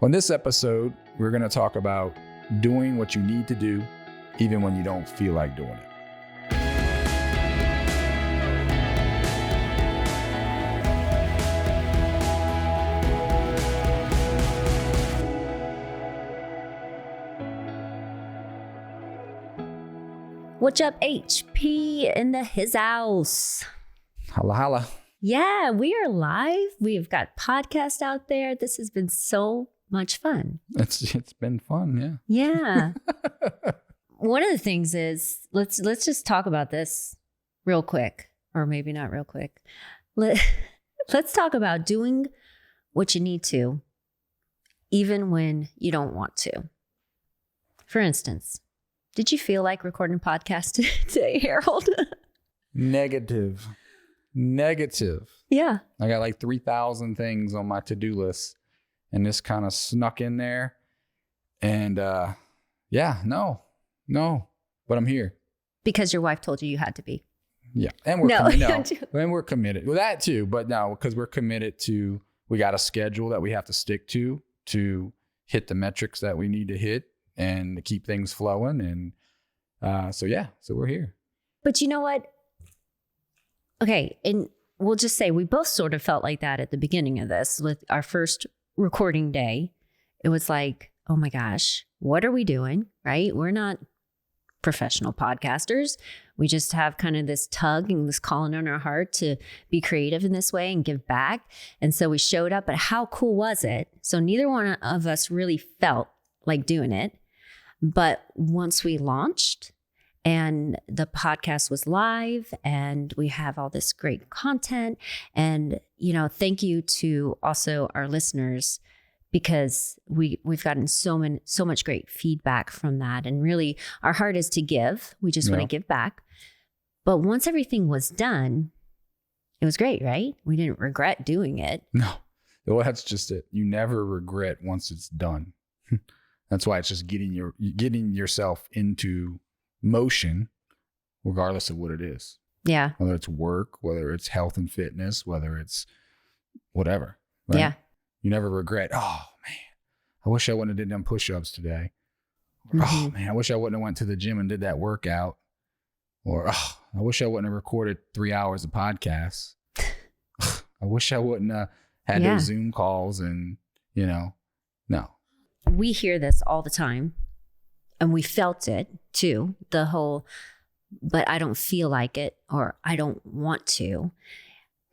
On this episode, we're going to talk about doing what you need to do, even when you don't feel like doing it. What's up, HP in his house? Holla, holla. Yeah, we are live. We've got podcasts out there. This has been so much fun. It's been fun, yeah. Yeah. One of the things is let's just talk about this real quick, or maybe not real quick. Let's talk about doing what you need to, even when you don't want to. For instance, did you feel like recording a podcast today, Harold? Negative. Yeah. I got like 3,000 things on my to-do list, and this kind of snuck in there. And no, but I'm here. Because your wife told you had to be. Yeah. And we're committed. Well, that too, but no, because we're committed to, we got a schedule that we have to stick to hit the metrics that we need to hit and to keep things flowing. And so we're here. But you know what? Okay, and we'll just say we both sort of felt like that at the beginning of this with our first recording day. It was like, oh my gosh, what are we doing, right? We're not professional podcasters. We just have kind of this tug and this calling on our heart to be creative in this way and give back. And so we showed up, but how cool was it? So neither one of us really felt like doing it. But once we launched and the podcast was live and we have all this great content, and, you know, thank you to also our listeners, because we've gotten so much great feedback from that. And really our heart is to give. We just want to give back. But once everything was done, it was great, right? We didn't regret doing it. No, well, that's just it. You never regret once it's done. That's why it's just getting yourself into motion, regardless of what it is. Yeah. Whether it's work, whether it's health and fitness, whether it's whatever. Right? Yeah. You never regret, oh man, I wish I wouldn't have did them push-ups today. Or, oh man, I wish I wouldn't have went to the gym and did that workout. Or I wish I wouldn't have recorded 3 hours of podcasts. I wish I wouldn't have had those Zoom calls and, no. We hear this all the time, and we felt it too. The whole, but I don't feel like it, or I don't want to.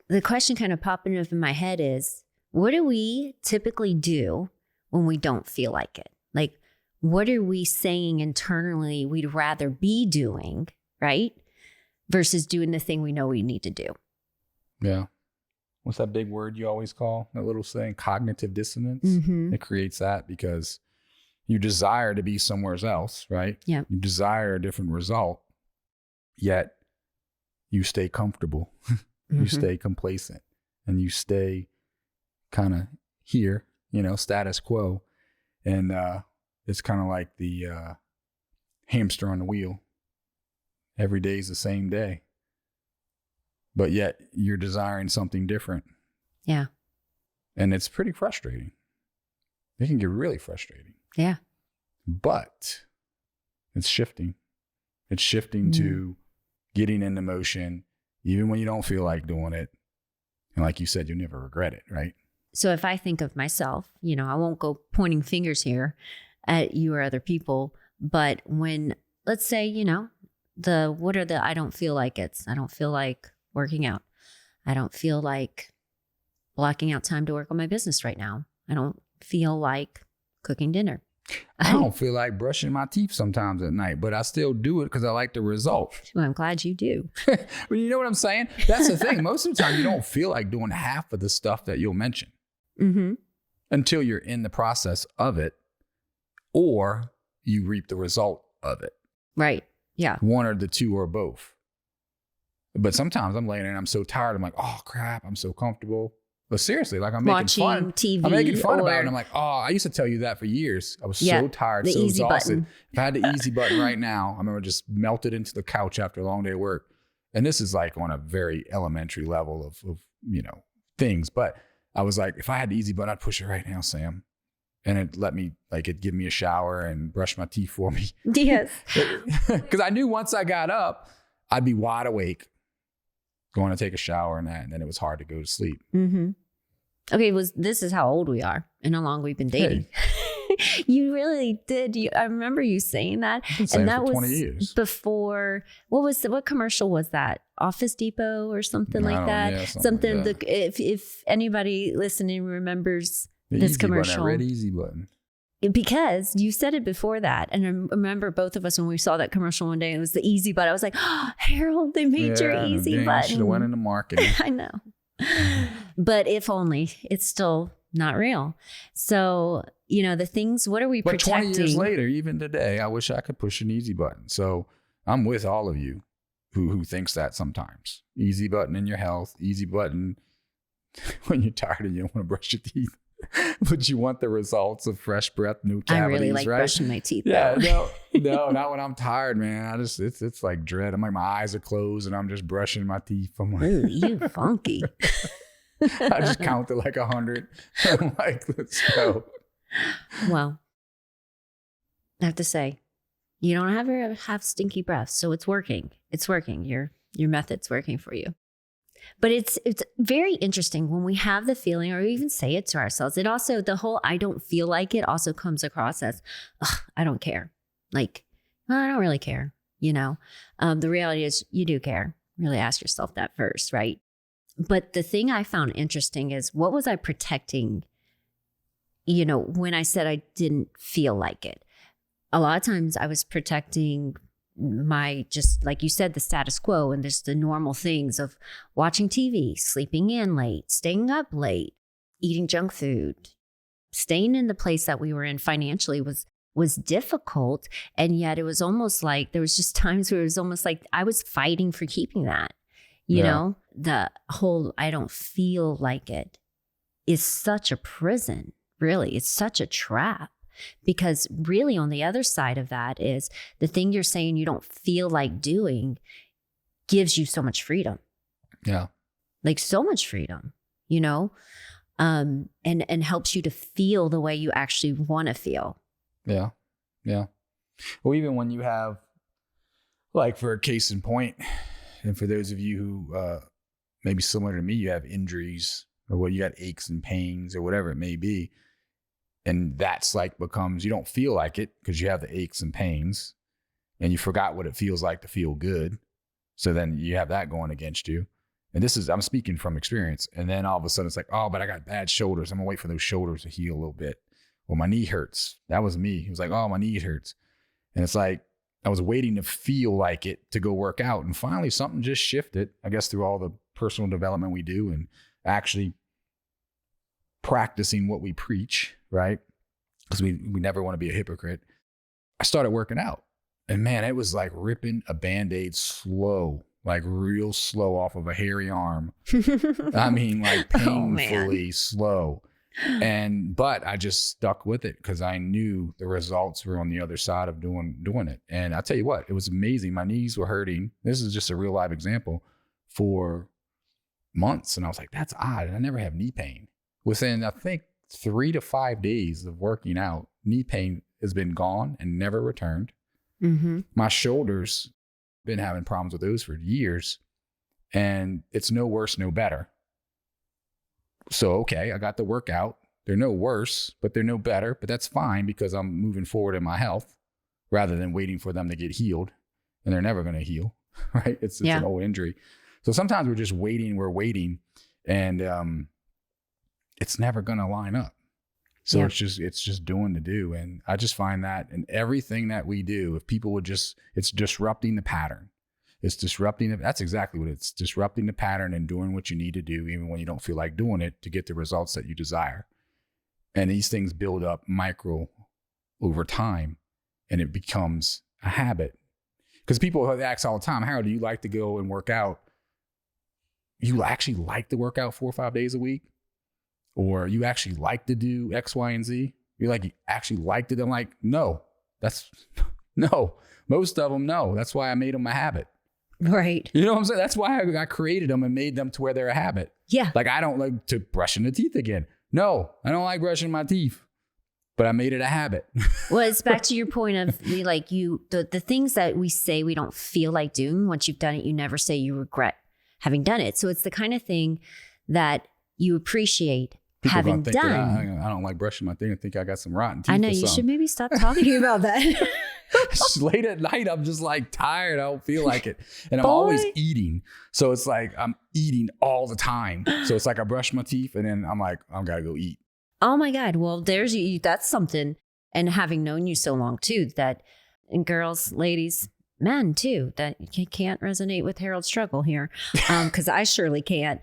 The question kind of popping up in my head is, what do we typically do when we don't feel like it? Like, what are we saying internally we'd rather be doing, right? Versus doing the thing we know we need to do. Yeah. What's that big word you always call? That little saying, cognitive dissonance. It creates that because you desire to be somewhere else, right? Yeah. You desire a different result, yet you stay comfortable. You stay complacent, and you stay kind of here, status quo. And it's kind of like the hamster on the wheel. Every day is the same day. But yet you're desiring something different. Yeah. And it's pretty frustrating. It can get really frustrating. Yeah. But it's shifting. It's shifting to getting into motion, even when you don't feel like doing it. And like you said, you'll never regret it, right? So if I think of myself, I won't go pointing fingers here at you or other people, but when, let's say, what are the I don't feel like it's, I don't feel like working out. I don't feel like blocking out time to work on my business right now. I don't feel like cooking dinner. I don't feel like brushing my teeth sometimes at night, but I still do it because I like the result. Well, I'm glad you do. Well, you know what I'm saying? That's the thing. Most of the time, you don't feel like doing half of the stuff that you'll mention until you're in the process of it, or you reap the result of it. Right. Yeah. One or the two or both. But sometimes I'm laying there and I'm so tired. I'm like, oh crap, I'm so comfortable. But seriously, like I'm making fun. TV, I'm making fun about it. And I'm like, oh, I used to tell you that for years. I was so tired, so exhausted. If I had the easy button right now, I remember just melted into the couch after a long day of work. And this is like on a very elementary level of things. But I was like, if I had the easy button, I'd push it right now, Sam. and it'd give me a shower and brush my teeth for me. Yes. Because I knew once I got up, I'd be wide awake, going to take a shower and then it was hard to go to sleep. Mm-hmm. Okay, this is how old we are and how long we've been dating. Hey. You really did. I remember you saying that. And that was 20 years. Before, what commercial was that? Office Depot or something like that? Yeah, something like that. If anybody listening remembers this commercial. Red easy button. Because you said it before that. And I remember both of us when we saw that commercial one day, it was the easy button. I was like, oh, Harold, they made your easy button. Should have went into marketing. I know. But if only, it's still not real. So, the things, what are we protecting? 20 years later, even today, I wish I could push an easy button. So I'm with all of you who thinks that sometimes. Easy button in your health, easy button when you're tired and you don't want to brush your teeth. But you want the results of fresh breath, no cavities, right? I really like brushing my teeth. Yeah, no, not when I'm tired, man. It's like dread. I'm like, my eyes are closed and I'm just brushing my teeth. I'm like, ooh, you funky. I just counted like 100. I'm like, let's go. Well, I have to say, you don't ever have stinky breath, so it's working. It's working. Your method's working for you. But it's very interesting when we have the feeling, or even say it to ourselves. It also, the whole I don't feel like it also comes across as, I don't care. Like, well, I don't really care, The reality is you do care. Really ask yourself that first, right? But the thing I found interesting is, what was I protecting, when I said I didn't feel like it? A lot of times I was protecting my, just like you said, the status quo and just the normal things of watching TV, sleeping in late, staying up late, eating junk food. Staying in the place that we were in financially was difficult. And yet it was almost like there was just times where it was almost like I was fighting for keeping that. The whole I don't feel like it is such a prison, really. It's such a trap. Because really on the other side of that is the thing you're saying you don't feel like doing gives you so much freedom. Yeah. Like so much freedom, and helps you to feel the way you actually want to feel. Yeah. Yeah. Well, even when you have, like for a case in point, and for those of you who maybe similar to me, you have injuries or you got aches and pains or whatever it may be. And that's like becomes, you don't feel like it because you have the aches and pains and you forgot what it feels like to feel good. So then you have that going against you. And I'm speaking from experience. And then all of a sudden it's like, oh, but I got bad shoulders. I'm gonna wait for those shoulders to heal a little bit. Or my knee hurts. That was me. It was like, oh, my knee hurts. And it's like, I was waiting to feel like it to go work out. And finally something just shifted, I guess, through all the personal development we do and actually practicing what we preach, right? Because we never want to be a hypocrite. I started working out. And man, it was like ripping a Band-Aid slow, like real slow off of a hairy arm. I mean, like painfully slow. But I just stuck with it because I knew the results were on the other side of doing it. And I tell you what, it was amazing. My knees were hurting. This is just a real live example for months. And I was like, that's odd. I never have knee pain. Within, I think, 3 to 5 days of working out, knee pain has been gone and never returned. Mm-hmm. My shoulders, been having problems with those for years, and it's no worse, no better. So, okay, I got the workout. They're no worse, but they're no better, but that's fine because I'm moving forward in my health rather than waiting for them to get healed, and they're never going to heal, right? It's an old injury. So sometimes we're just waiting, and it's never going to line up. So it's just doing the do. And I just find that in everything that we do, if people would it's disrupting the pattern. It's disrupting that's exactly what it's disrupting the pattern and doing what you need to do, even when you don't feel like doing it, to get the results that you desire. And these things build up micro over time, and it becomes a habit. Because people ask all the time, Harold, do you like to go and work out? You actually like to work out 4 or 5 days a week? Or you actually like to do X, Y, and Z? You actually liked it? I'm like, no, no. Most of them, no. That's why I made them a habit. Right. You know what I'm saying? That's why I created them and made them to where they're a habit. Yeah. Like, I don't like to brushing the teeth again. No, I don't like brushing my teeth. but I made it a habit. Well, it's back to your point of like the things that we say we don't feel like doing. Once you've done it, you never say you regret having done it. So it's the kind of thing that you appreciate People having gonna think that done. I don't like brushing my teeth and think I got some rotten teeth. I know or you something. should maybe stop talking about that. It's late at night, I'm just like tired. I don't feel like it. And I'm Boy. always eating. So it's like I'm eating all the time. So it's like I brush my teeth and then I'm like, I gotta go eat. Oh my God. Well, there's you. That's something. And having known you so long too, that and girls, ladies, men too, that you can't resonate with Harold's struggle here. Because I surely can't.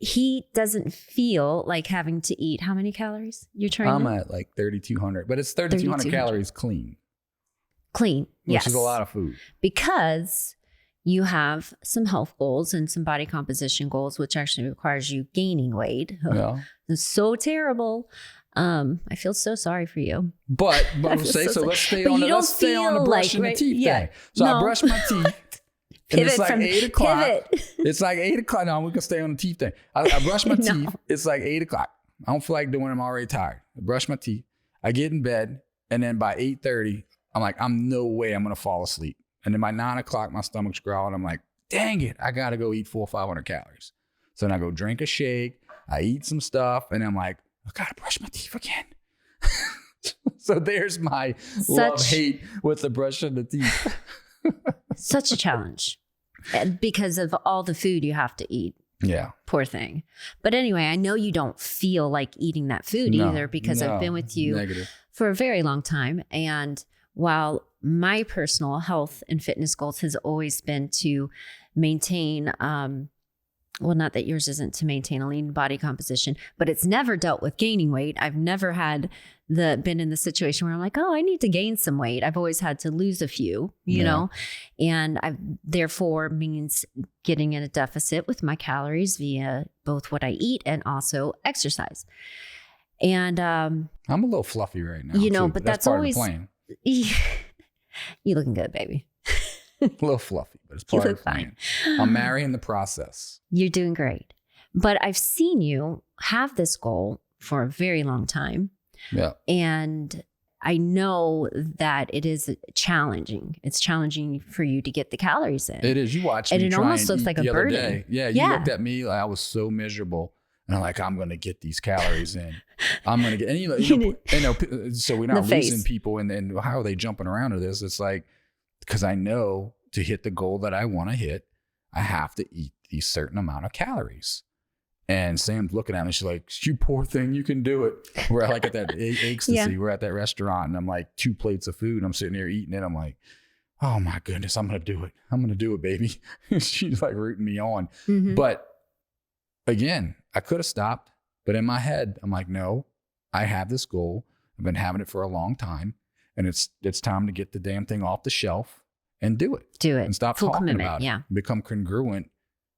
He doesn't feel like having to eat. How many calories you're trying I'm to? at like 3,200, but it's 3,200 3,200. calories clean, Clean. which Yes. is a lot of food. Because you have some health goals and some body composition goals, which actually requires you gaining weight. Yeah. It's so terrible. I feel so sorry for you. But I feel so sorry. let's stay But on you the don't let's stay on the feel brushing like- the teeth yeah. thing. So I No. brush my teeth. And Pivot it's like from 8 o'clock. pivot. It's like 8 o'clock. No, we can stay on the teeth thing. I brush my No. teeth. It's like 8 o'clock. I don't feel like doing it. I'm already tired. I brush my teeth. I get in bed. And then by 8:30, I'm like, I'm no way I'm going to fall asleep. And then by 9 o'clock, my stomach's growling. I'm like, dang it. I got to go eat 400 or 500 calories. So then I go drink a shake. I eat some stuff. And I'm like, I got to brush my teeth again. So there's my love-hate with the brushing the teeth. Such a challenge because of all the food you have to eat. Yeah. Poor thing. But anyway, I know you don't feel like eating that food No, either because I've been with you Negative. for a very long time. And while my personal health and fitness goals has always been to maintain, well, not that yours isn't to maintain a lean body composition, but it's never dealt with gaining weight. I've never been in the situation where I'm like, oh, I need to gain some weight. I've always had to lose a few, you know, and I've therefore means getting in a deficit with my calories via both what I eat and also exercise. And, I'm a little fluffy right now. you know, too, but that's that's part always, of the plan. you looking good, baby. A little fluffy, but it's You part of look the plan. I'm marrying the process. You're doing great. But I've seen you have this goal for a very long time. Yeah. And I know that it is challenging. It's challenging for you to get the calories in. It is. You watched And me it try almost and looks eat like a the other burden. day. Yeah, you Yeah. looked at me like I was so miserable. And I'm like, I'm going to get these calories in. I'm going to get, and so we're not The face. losing people. And then how are they jumping around to this? It's like, because I know to hit the goal that I want to hit, I have to eat these certain amount of calories. And Sam's looking at me. She's like, you poor thing, you can do it. We're like at that ecstasy. Yeah. We're at that restaurant and I'm like 2 plates of food. I'm sitting there eating it. I'm like, oh my goodness, I'm going to do it. I'm going to do it, baby. She's like rooting me on. Mhm. But again, I could have stopped. But in my head, I'm like, no, I have this goal. I've been having it for a long time. And it's time to get the damn thing off the shelf and do it. Do it. And stop Full talking commitment. about it. Yeah. Become congruent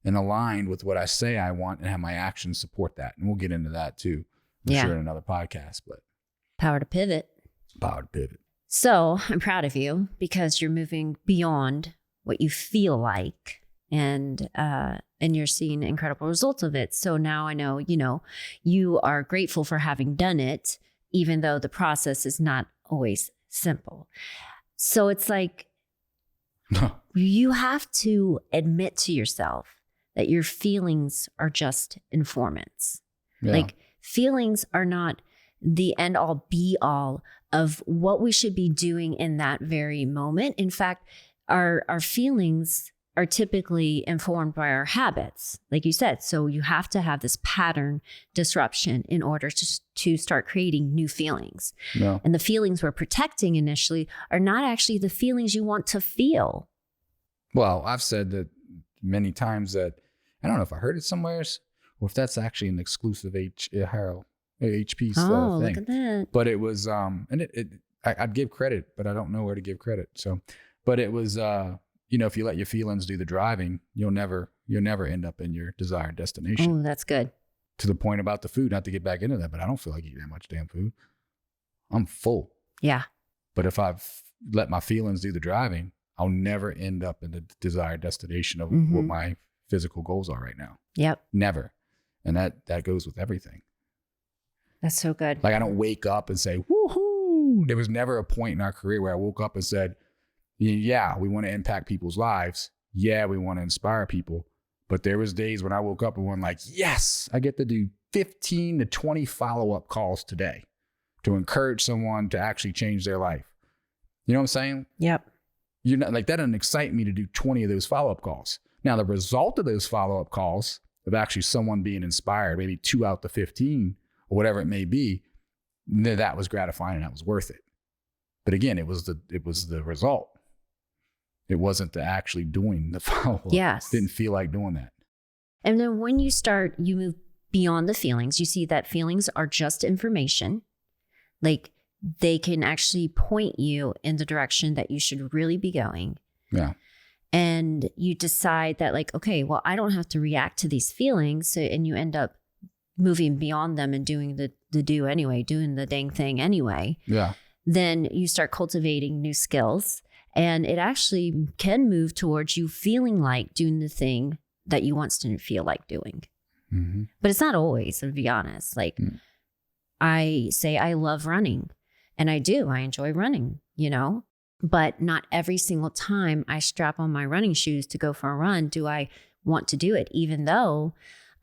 and aligned with what I say I want and have my actions support that. And we'll get into that too. I'm Yeah. sure in another podcast, but Power to pivot. power to pivot. So I'm proud of you because you're moving beyond what you feel like and you're seeing incredible results of it. So now I know, you are grateful for having done it, even though the process is not always simple. So it's like you have to admit to yourself that your feelings are just informants. Yeah. Like feelings are not the end all be all of what we should be doing in that very moment. In fact, our feelings are typically informed by our habits, like you said. So you have to have this pattern disruption in order to start creating new feelings. No. And the feelings we're protecting initially are not actually the feelings you want to feel. Well, I've said that many times that I don't know if I heard it somewhere or if that's actually an exclusive HP's Oh, thing. look at that. But it was, and I'd give credit, but I don't know where to give credit. So, but it was, if you let your feelings do the driving, you'll never end up in your desired destination. Oh, that's good. To the point about the food, not to get back into that, but I don't feel like eating that much damn food. I'm full. Yeah. But if I've let my feelings do the driving, I'll never end up in the desired destination of what my physical goals are right now. Yep. Never. And that goes with everything. That's so good. Like I don't wake up and say, woohoo, woo. There was never a point in our career where I woke up and said, yeah, we want to impact people's lives. Yeah, we want to inspire people. But there was days when I woke up and went like, yes, I get to do 15 to 20 follow-up calls today to encourage someone to actually change their life. You know what I'm saying? Yep. You're not like, that doesn't excite me to do 20 of those follow-up calls. Now, the result of those follow-up calls of actually someone being inspired, maybe 2 out of the 15 or whatever it may be, that was gratifying and that was worth it. But again, it was the result. It wasn't the actually doing the follow-up. Yes. Didn't feel like doing that. And then when you move beyond the feelings, you see that feelings are just information. Like they can actually point you in the direction that you should really be going. Yeah. And you decide that like, okay, well, I don't have to react to these feelings. So, and you end up moving beyond them and doing the do anyway, doing the dang thing anyway. Yeah. Then you start cultivating new skills. And it actually can move towards you feeling like doing the thing that you once didn't feel like doing. Mm-hmm. But it's not always, to be honest. Like I say I love running, and I do. I enjoy running, you know, but not every single time I strap on my running shoes to go for a run do I want to do it, even though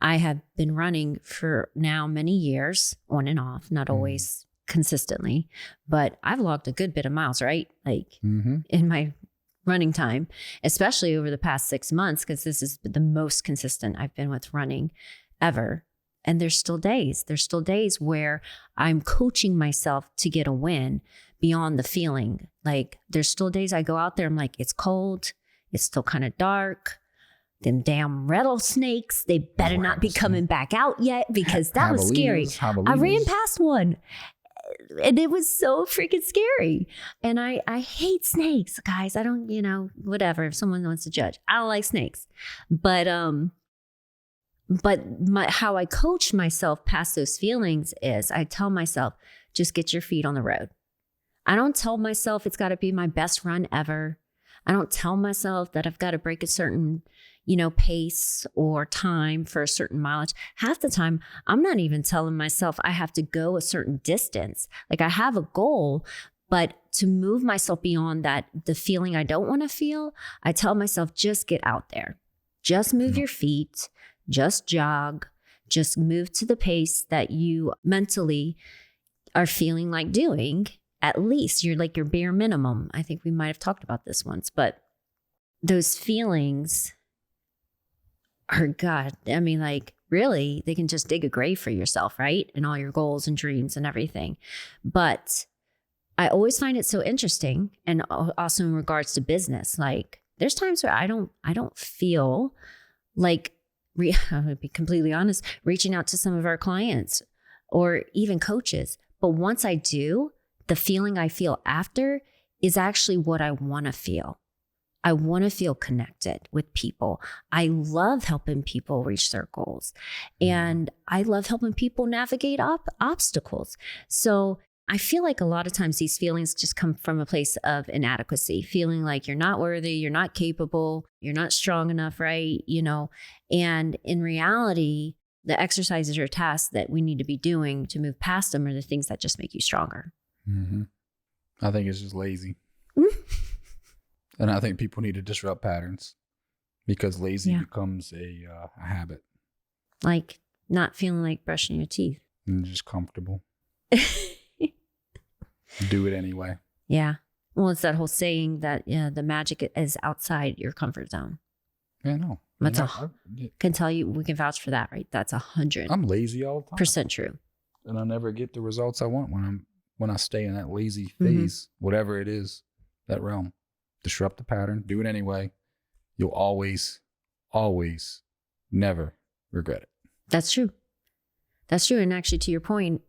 I have been running for now many years on and off, not always consistently, but I've logged a good bit of miles, right? Like in my running time, especially over the past 6 months, because this is the most consistent I've been with running ever. And there's still days where I'm coaching myself to get a win beyond the feeling. Like there's still days I go out there, I'm like, it's cold, it's still kind of dark. Them damn rattlesnakes, they better not be coming back out yet, because that was scary. I ran past one. And it was so freaking scary. And I hate snakes, guys. I don't, whatever. If someone wants to judge, I don't like snakes. But how I coach myself past those feelings is I tell myself, just get your feet on the road. I don't tell myself it's got to be my best run ever. I don't tell myself that I've got to break a certain, pace or time for a certain mileage. Half the time, I'm not even telling myself I have to go a certain distance. Like I have a goal, but to move myself beyond that, the feeling I don't want to feel, I tell myself, just get out there. Just move your feet, just jog, just move to the pace that you mentally are feeling like doing. At least you're like your bare minimum. I think we might have talked about this once, but those feelings are God. I mean, like really, they can just dig a grave for yourself, right? And all your goals and dreams and everything. But I always find it so interesting. And also in regards to business, like there's times where I don't feel like, I'm gonna be completely honest, reaching out to some of our clients or even coaches. But once I do, the feeling I feel after is actually what I want to feel. I want to feel connected with people. I love helping people reach their goals. And I love helping people navigate obstacles. So I feel like a lot of times these feelings just come from a place of inadequacy, feeling like you're not worthy, you're not capable, you're not strong enough, right? And in reality, the exercises or tasks that we need to be doing to move past them are the things that just make you stronger. Mm-hmm. I think it's just lazy. And I think people need to disrupt patterns because lazy becomes a habit. Like not feeling like brushing your teeth. And just comfortable. Do it anyway. Yeah. Well, it's that whole saying that the magic is outside your comfort zone. Yeah, no. Can tell you, we can vouch for that, right? That's 100%. I'm lazy all the time. True. And I never get the results I want when I stay in that lazy phase, whatever it is, that realm. Disrupt the pattern, do it anyway. You'll always, never regret it. That's true. And actually, to your point,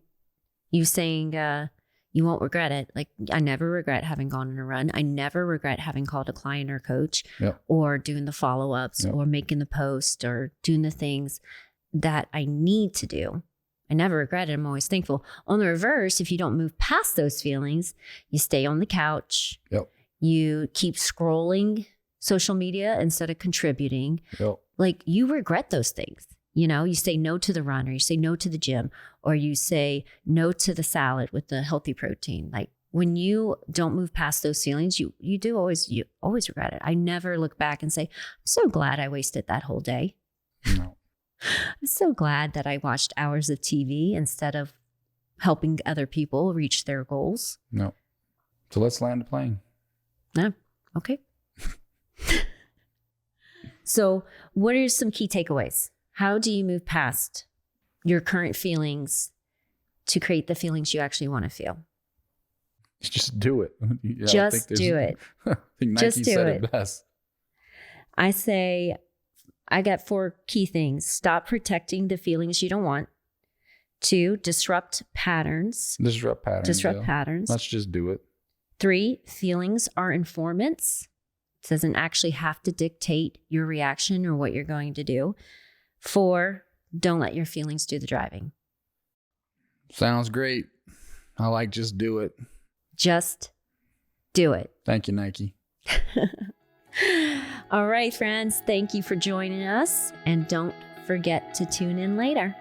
you saying you won't regret it. Like, I never regret having gone on a run. I never regret having called a client or coach or doing the follow-ups or making the post or doing the things that I need to do. I never regret it. I'm always thankful. On the reverse, if you don't move past those feelings, you stay on the couch. Yep. You keep scrolling social media instead of contributing. Yep. Like you regret those things. You say no to the run, or you say no to the gym, or you say no to the salad with the healthy protein. Like when you don't move past those feelings, you always regret it. I never look back and say, I'm so glad I wasted that whole day. No. I'm so glad that I watched hours of TV instead of helping other people reach their goals. No. So let's land the plane. Yeah. Okay. So what are some key takeaways? How do you move past your current feelings to create the feelings you actually want to feel? Just do it. Yeah, Just do it. I think Nike Just do said it. it best. I say, I got 4 key things. Stop protecting the feelings you don't want. 2, disrupt patterns. Disrupt patterns. Patterns. Let's just do it. 3, feelings are informants. It doesn't actually have to dictate your reaction or what you're going to do. 4, don't let your feelings do the driving. Sounds great. I like just do it. Just do it. Thank you, Nike. All right, friends. Thank you for joining us. And don't forget to tune in later.